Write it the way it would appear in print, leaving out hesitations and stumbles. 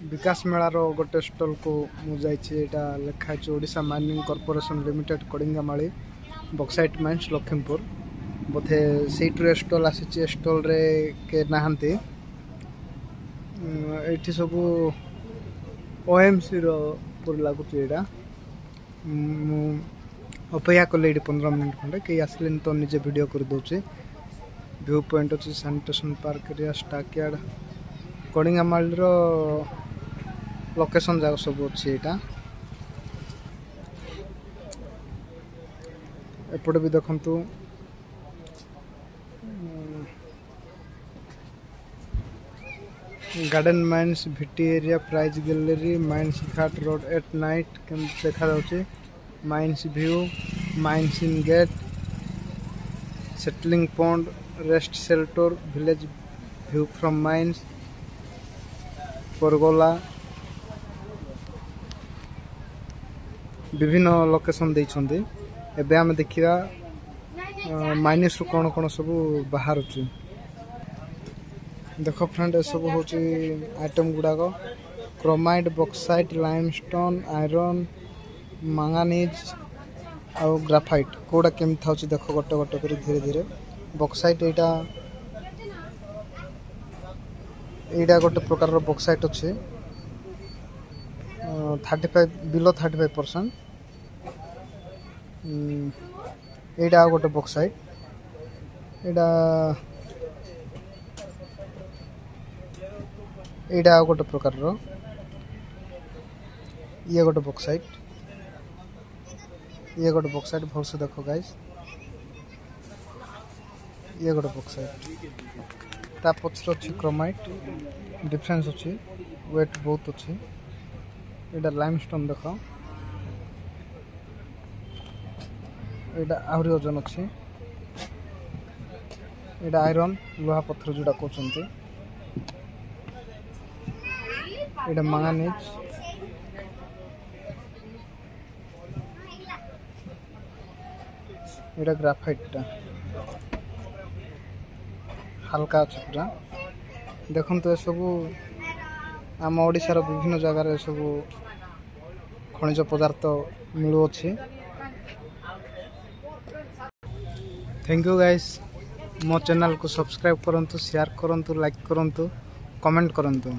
विकास malar गोटे stall को मुझे लिखाई Odisha mining corporation limited Kadingamali bauxite mines Lakhimpur बोधे से स्टल आसी स्टल रे के नहांती ये सब ओएमसी रो लगुच यहाँ अपेक्षा कले 15 मिनट खंडे कई आसले तो निजे वीडियो कर दूसरी व्यू पॉइंट अच्छी sanitation park area stockyard Kadingamali location जाक सब अच्छी यहाँ एपटे भी देखु गार्डन माइंस भिटी एरिया प्राइज गैलरी माइंस घाट रोड एट नाइट देखा mines view mines in gate settling pond rest shelter village view from mines pergola विभिन्न लोकेशन देइछन्ते एबे हम देखिरा माइनस रु कौन कौन सब बाहर देख फ्रेंड सब हूँ आइटम गुड़ाक chromite bauxite limestone iron manganese आउ ग्राफाइट कौटा केमी था देख गोटे गोटे कर धीरे धीरे बक्साइट यहाँ गोटे प्रकार बक्साइट अच्छे 35 बिलो 35% यहाँ गोटे बक्साइट यहाँ गोटे प्रकार ये गोटे बक्साइट भल से देख गाइस ये गोटे बक्साइट ता पछर अच्छी क्रोमाइट डिफरेंस अच्छी वेट बहुत अच्छी यहाँ लाइमस्टोन देख यहाँ आहरी ओजन अच्छी यहाँ आयरन लोहा पत्थर जोड़ा कहते यहाँ मांगानीज यहाँ ग्राफाइट हल्का अच्छे पूरा देखु तो सब आम ओडिशार विभिन्न जगार सब खनिज पदार्थ मिलुअछि। थैंक यू गाइस मो चैनल को सब्सक्राइब करंतु शेयर करंतु लाइक करंतु कमेंट करंतु।